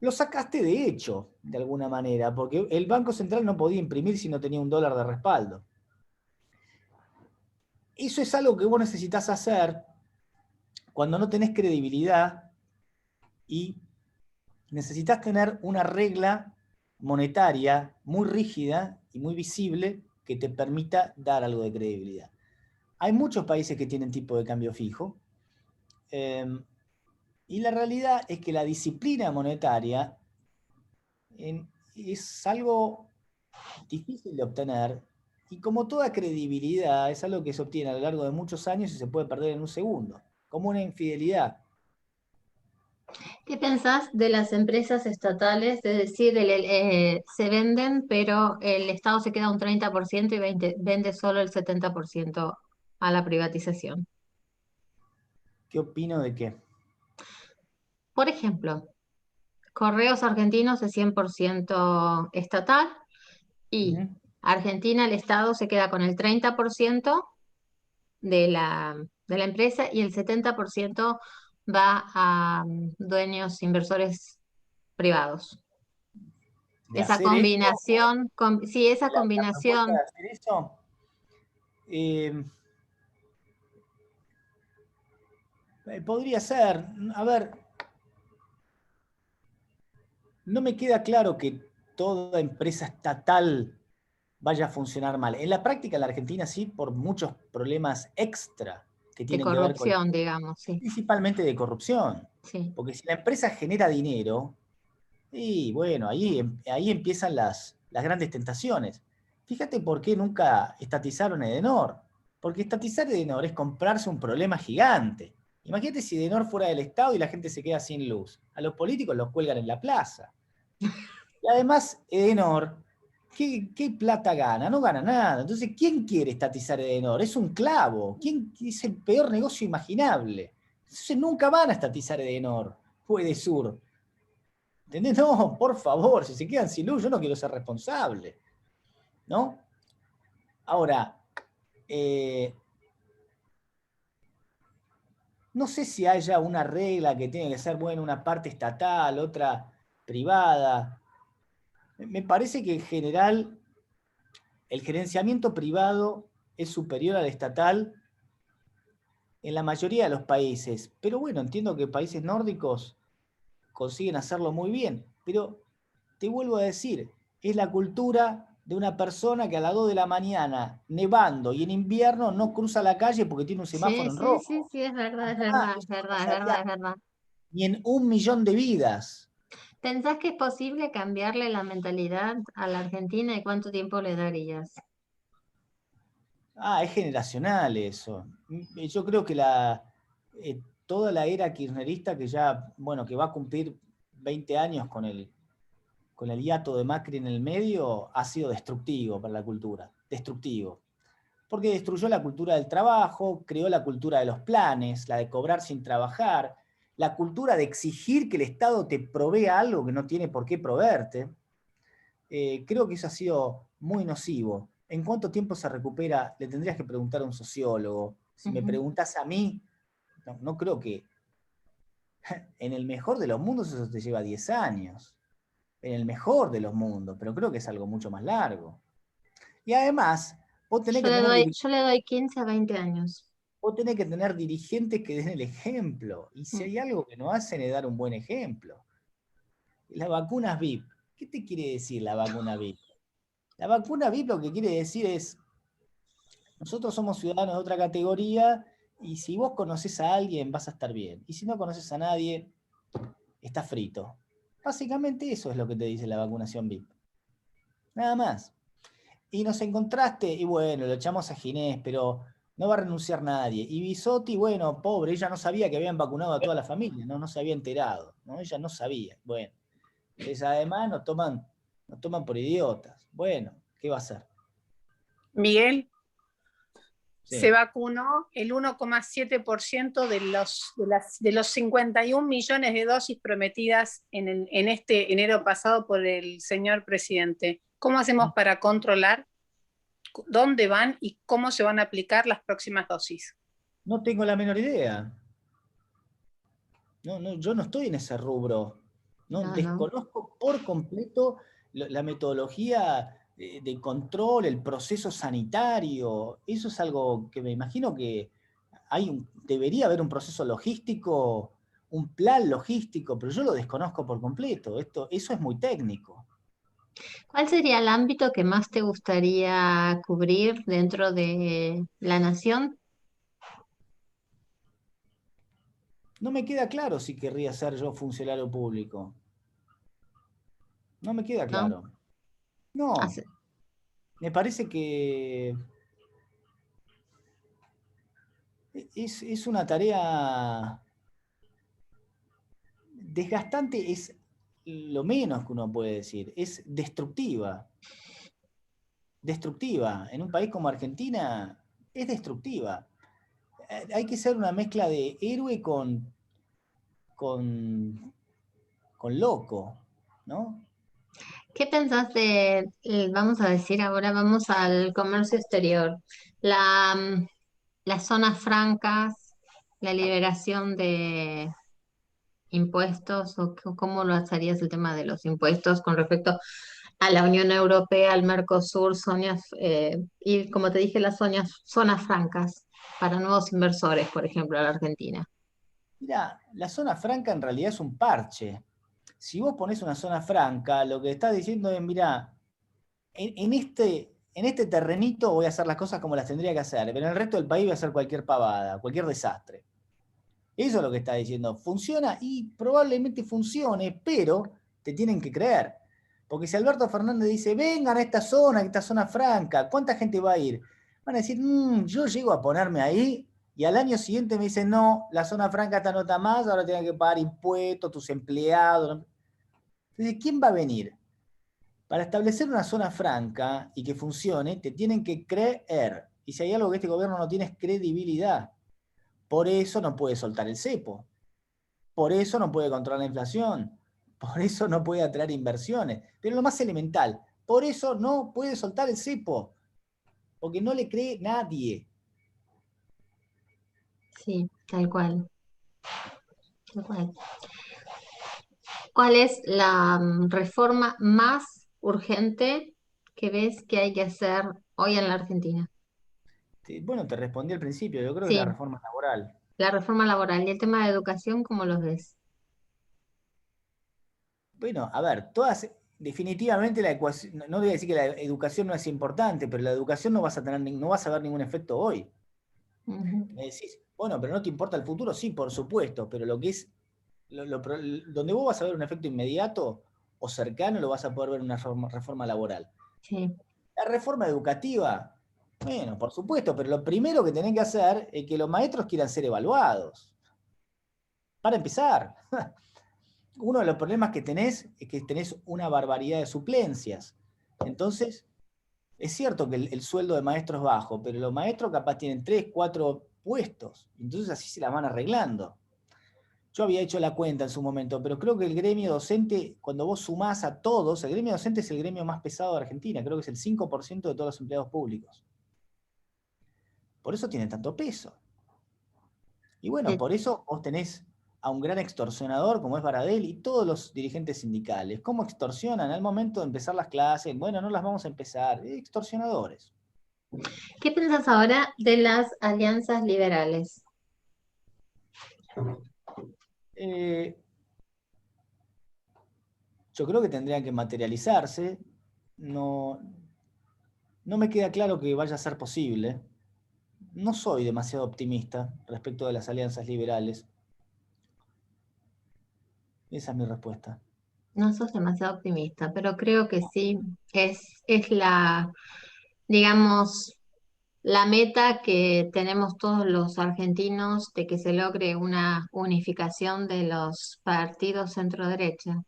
lo sacaste de hecho, de alguna manera, porque el Banco Central no podía imprimir si no tenía un dólar de respaldo. Eso es algo que vos necesitas hacer cuando no tenés credibilidad y necesitas tener una regla monetaria muy rígida y muy visible que te permita dar algo de credibilidad. Hay muchos países que tienen tipo de cambio fijo, y la realidad es que la disciplina monetaria es algo difícil de obtener, y como toda credibilidad es algo que se obtiene a lo largo de muchos años y se puede perder en un segundo, como una infidelidad. ¿Qué pensás de las empresas estatales? Es decir, se venden, pero el Estado se queda un 30% y vende solo el 70% a la privatización. ¿Qué opino de qué? Por ejemplo, Correos Argentinos es 100% estatal y Ujú. Argentina, el Estado se queda con el 30% de la empresa y el 70% va a dueños inversores privados. De Esa hacer eso, combinación, sí, esa la propuesta de combinación, hacer eso, eh, podría ser, a ver, no me queda claro que toda empresa estatal vaya a funcionar mal. En la práctica, en la Argentina sí, por muchos problemas extra que de tienen que ver con, corrupción, digamos, sí, principalmente de corrupción. sí. Porque si la empresa genera dinero, y bueno, ahí empiezan las grandes tentaciones. Fíjate por qué nunca estatizaron Edenor. Porque estatizar Edenor es comprarse un problema gigante. Imagínate si Edenor fuera del Estado y la gente se queda sin luz. A los políticos los cuelgan en la plaza. Y además, Edenor, ¿qué plata gana? No gana nada. Entonces, ¿quién quiere estatizar Edenor? Es un clavo. ¿Quién es el peor negocio imaginable? Entonces, nunca van a estatizar Edenor o Edesur. ¿Entendés? No, por favor, si se quedan sin luz, yo no quiero ser responsable. ¿No? Ahora, eh, no sé si haya una regla que tiene que ser, bueno, una parte estatal, otra privada. Me parece que en general el gerenciamiento privado es superior al estatal en la mayoría de los países. Pero bueno, entiendo que países nórdicos consiguen hacerlo muy bien. Pero te vuelvo a decir, es la cultura de una persona que a las 2 de la mañana, nevando y en invierno, no cruza la calle porque tiene un Sí, semáforo en sí, sí, rojo. sí, es verdad, es Ah, verdad, es eso no verdad, es pasaría verdad, es verdad. ni en 1 millón de vidas. ¿Pensás que es posible cambiarle la mentalidad a la Argentina y cuánto tiempo le darías? Ah, es generacional eso. Yo creo que toda la era kirchnerista que ya, bueno, que va a cumplir 20 años con el hiato de Macri en el medio, ha sido destructivo para la cultura. Destructivo. Porque destruyó la cultura del trabajo, creó la cultura de los planes, la de cobrar sin trabajar, la cultura de exigir que el Estado te provea algo que no tiene por qué proveerte. Creo que eso ha sido muy nocivo. ¿En cuánto tiempo se recupera? Le tendrías que preguntar a un sociólogo. Si me Ujú. preguntas a mí, no creo que en el mejor de los mundos eso te lleva 10 años. En el mejor de los mundos, pero creo que es algo mucho más largo. Y además, vos tenés que tener Yo le doy 15 a 20 años. Vos tenés que tener dirigentes que den el ejemplo. Y si Mm. hay algo que no hacen es dar un buen ejemplo. Las vacunas VIP. ¿Qué te quiere decir la vacuna VIP? La vacuna VIP lo que quiere decir es, Nosotros somos ciudadanos de otra categoría y si vos conoces a alguien vas a estar bien. Y si no conoces a nadie, estás frito. Básicamente eso es lo que te dice la vacunación VIP. Nada más. Y nos encontraste, y bueno, lo echamos a Ginés, pero no va a renunciar nadie. Y Bisotti, bueno, pobre, ella no sabía que habían vacunado a toda la familia, no se había enterado, ¿no? Ella no sabía. Bueno, entonces además nos toman por idiotas. Bueno, ¿qué va a hacer? Miguel, se Sí. vacunó el 1,7% de los 51 millones de dosis prometidas en este enero pasado por el señor presidente. ¿Cómo hacemos para controlar dónde van y cómo se van a aplicar las próximas dosis? No tengo la menor idea. No, yo no estoy en ese rubro. No, No, no. desconozco por completo la metodología de control, el proceso sanitario. Eso es algo que me imagino que debería haber un proceso logístico, un plan logístico, pero yo lo desconozco por completo. Eso es muy técnico. ¿Cuál sería el ámbito que más te gustaría cubrir dentro de la nación? No me queda claro si querría ser yo funcionario público. No me queda ¿No? claro. No, Hace- me parece que es una tarea desgastante, es lo menos que uno puede decir, es destructiva. Destructiva. En un país como Argentina es destructiva. Hay que ser una mezcla de héroe con, con loco, ¿no? ¿Qué pensás de, vamos a decir ahora, vamos al comercio exterior, las zonas francas, la liberación de impuestos o cómo lo harías el tema de los impuestos con respecto a la Unión Europea, al Mercosur, y como te dije, las zonas francas para nuevos inversores, por ejemplo, a la Argentina? Mira, la zona franca en realidad es un parche. Si vos ponés una zona franca, lo que estás diciendo es, mira, en este terrenito voy a hacer las cosas como las tendría que hacer, pero en el resto del país voy a hacer cualquier pavada, cualquier desastre. Eso es lo que está diciendo. Funciona y probablemente funcione, pero te tienen que creer. Porque si Alberto Fernández dice, vengan a esta zona franca, ¿cuánta gente va a ir? Van a decir, yo llego a ponerme ahí y al año siguiente me dicen, no, la zona franca esta no está más, ahora tienen que pagar impuestos, tus empleados. Entonces, ¿quién va a venir? Para establecer una zona franca y que funcione, te tienen que creer. Y si hay algo que este gobierno no tiene es credibilidad. Por eso no puede soltar el cepo. Por eso no puede controlar la inflación. Por eso no puede atraer inversiones. Pero lo más elemental, por eso no puede soltar el cepo. Porque no le cree nadie. Sí, tal cual, tal cual. ¿Cuál es la reforma más urgente que ves que hay que hacer hoy en la Argentina? Bueno, te respondí al principio, yo creo que la Sí, reforma laboral. la reforma laboral y el tema de educación, ¿cómo los ves? Bueno, a ver, definitivamente la ecuación, no voy a decir que la educación no es importante, pero la educación no vas a tener, no vas a ver ningún efecto hoy. Ujú. Me decís, bueno, pero no te importa el futuro, sí, por supuesto, pero lo que es, donde vos vas a ver un efecto inmediato o cercano, lo vas a poder ver en una reforma laboral. Sí, La reforma educativa, bueno, por supuesto, pero lo primero que tenés que hacer es que los maestros quieran ser evaluados. Para empezar, uno de los problemas que tenés es que tenés una barbaridad de suplencias. Entonces, es cierto que el sueldo de maestro es bajo, pero los maestros capaz tienen 3, 4 puestos. Entonces así se las van arreglando. Yo había hecho la cuenta en su momento, pero creo que el gremio docente, cuando vos sumás a todos, el gremio docente es el gremio más pesado de Argentina, creo que es el 5% de todos los empleados públicos. Por eso tiene tanto peso. Y bueno, sí. por eso vos tenés a un gran extorsionador como es Baradel y todos los dirigentes sindicales. ¿Cómo extorsionan al momento de empezar las clases? Bueno, no las vamos a empezar. Extorsionadores. ¿Qué piensas ahora de las alianzas liberales? Eh, yo creo que tendrían que materializarse. No, no me queda claro que vaya a ser posible. no soy demasiado optimista respecto de las alianzas liberales. Esa es mi respuesta. No sos demasiado optimista, pero creo que sí, es la, digamos, la meta que tenemos todos los argentinos de que se logre una unificación de los partidos centro-derecha.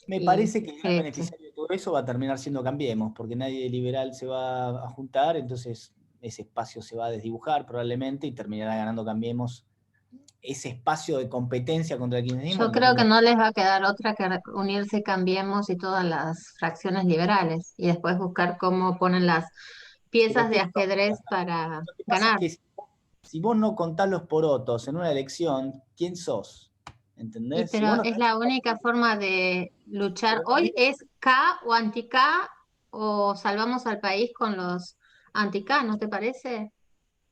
Me Y parece que el gran creo que beneficiario de todo eso va a terminar siendo Cambiemos, porque nadie liberal se va a juntar, entonces ese espacio se va a desdibujar probablemente y terminará ganando Cambiemos. Ese espacio de competencia contra el kirchnerismo yo en creo que 2020. no les va a quedar otra que unirse Cambiemos y todas las fracciones liberales y después buscar cómo ponen las Pero piezas ¿qué de es lo que ajedrez pasa? para Lo que pasa es ganar. que si vos no contás los porotos en una elección, ¿quién sos? Y ¿Entendés? Si vos pero no es tenés la única forma de luchar. pero no Hoy digo, es K o anti-K o salvamos al país con los anti-K, ¿no te parece?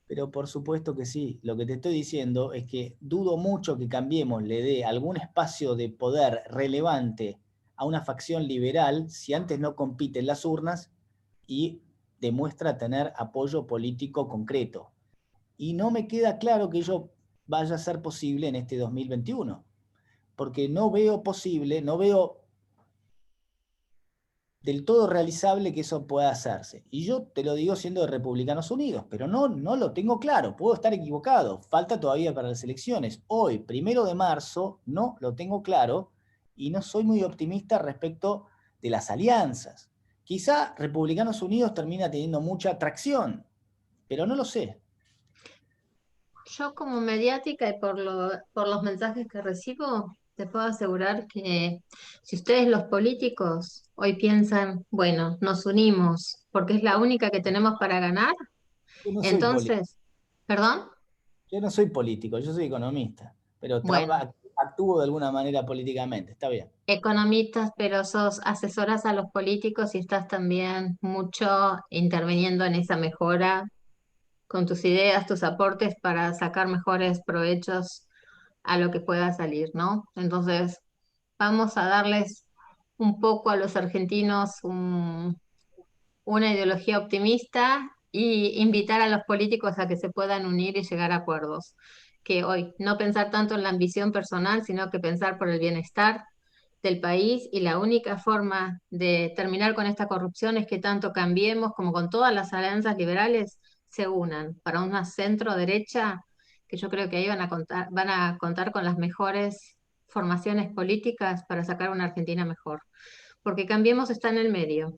pero por supuesto que sí. Lo que te estoy diciendo es que dudo mucho que Cambiemos le dé algún espacio de poder relevante a una facción liberal si antes no compite en las urnas y demuestra tener apoyo político concreto. Y no me queda claro que ello vaya a ser posible en este 2021, porque no veo posible, no veo del todo realizable que eso pueda hacerse. Y yo te lo digo siendo de Republicanos Unidos, pero no lo tengo claro, puedo estar equivocado, falta todavía para las elecciones. Hoy, 1 de marzo, no lo tengo claro y no soy muy optimista respecto de las alianzas. Quizá Republicanos Unidos termina teniendo mucha atracción, pero no lo sé. Yo como mediática y por los mensajes que recibo, te puedo asegurar que si ustedes los políticos hoy piensan, bueno, nos unimos porque es la única que tenemos para ganar, Yo no soy político. entonces, ¿perdón? Yo no soy político, yo soy economista, pero Bueno, actúo de alguna manera políticamente, está bien. economistas, pero sos asesoras a los políticos y estás también mucho interviniendo en esa mejora con tus ideas, tus aportes para sacar mejores provechos a lo que pueda salir, ¿no? Entonces, vamos a darles un poco a los argentinos una ideología optimista y invitar a los políticos a que se puedan unir y llegar a acuerdos. Que hoy no pensar tanto en la ambición personal, sino que pensar por el bienestar del país y la única forma de terminar con esta corrupción es que tanto Cambiemos como con todas las alianzas liberales se unan para una centro derecha que yo creo que ahí van a contar con las mejores formaciones políticas para sacar una Argentina mejor. Porque Cambiemos está en el medio,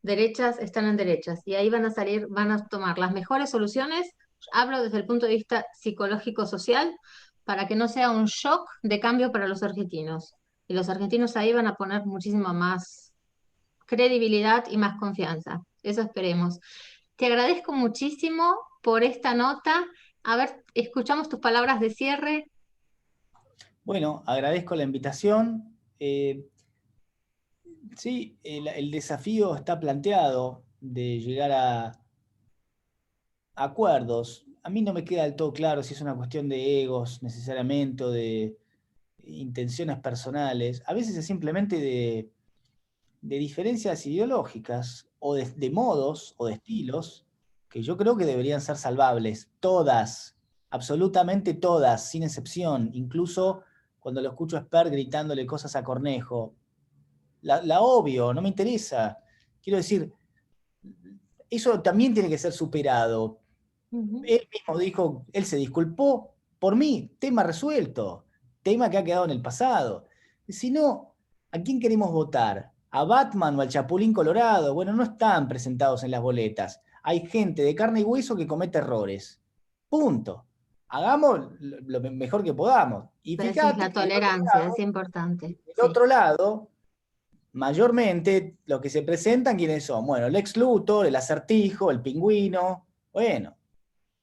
derechas están en derechas y ahí van a salir, van a tomar las mejores soluciones, hablo desde el punto de vista psicológico-social, para que no sea un shock de cambio para los argentinos. Y los argentinos ahí van a poner muchísimo más credibilidad y más confianza. Eso esperemos. Te agradezco muchísimo por esta nota. A ver, escuchamos tus palabras de cierre. Bueno, agradezco la invitación. Sí, el desafío está planteado de llegar a acuerdos. A mí no me queda del todo claro si es una cuestión de egos necesariamente o de intenciones personales. A veces es simplemente de diferencias ideológicas o de modos o de estilos que yo creo que deberían ser salvables. Todas, absolutamente todas, sin excepción. Incluso cuando lo escucho a Esper gritándole cosas a Cornejo. La obvio, no me interesa. Quiero decir, eso también tiene que ser superado. Ujú. Él mismo dijo, él se disculpó por mí, tema resuelto, tema que ha quedado en el pasado. Si no, ¿a quién queremos votar? ¿A Batman o al Chapulín Colorado? Bueno, no están presentados en las boletas. Hay gente de carne y hueso que comete errores. Punto. Hagamos lo mejor que podamos. Y Decís fíjate la que tolerancia, es importante. del Sí. otro lado, mayormente los que se presentan, ¿quiénes son? Bueno, el Lex Luthor, el Acertijo, el Pingüino. Bueno,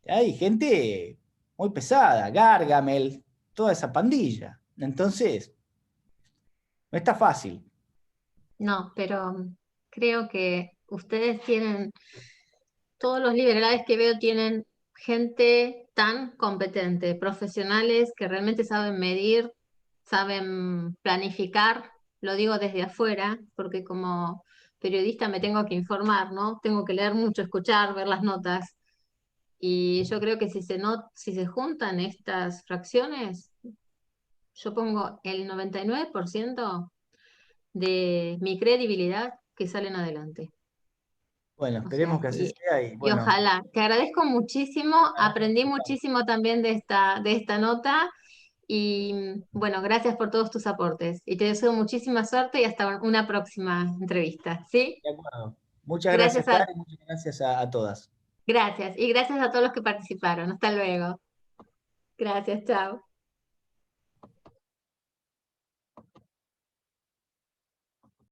hay gente muy pesada, Gargamel, toda esa pandilla. Entonces, no está fácil. No, pero creo que ustedes tienen, todos los liberales que veo tienen gente tan competente, profesionales que realmente saben medir, saben planificar, lo digo desde afuera, porque como periodista me tengo que informar, ¿no? Tengo que leer mucho, escuchar, ver las notas. Y yo creo que si se juntan estas fracciones, yo pongo el 99% de mi credibilidad que salen adelante. Bueno, O esperemos sea, que así sea y y bueno, ojalá. Te agradezco muchísimo, aprendí muchísimo también de esta nota y bueno, gracias por todos tus aportes y te deseo muchísima suerte y hasta una próxima entrevista, ¿sí? de acuerdo. Muchas gracias, Gracias a, Cari, muchas gracias a todas. gracias y gracias a todos los que participaron. Hasta luego. Gracias, chao.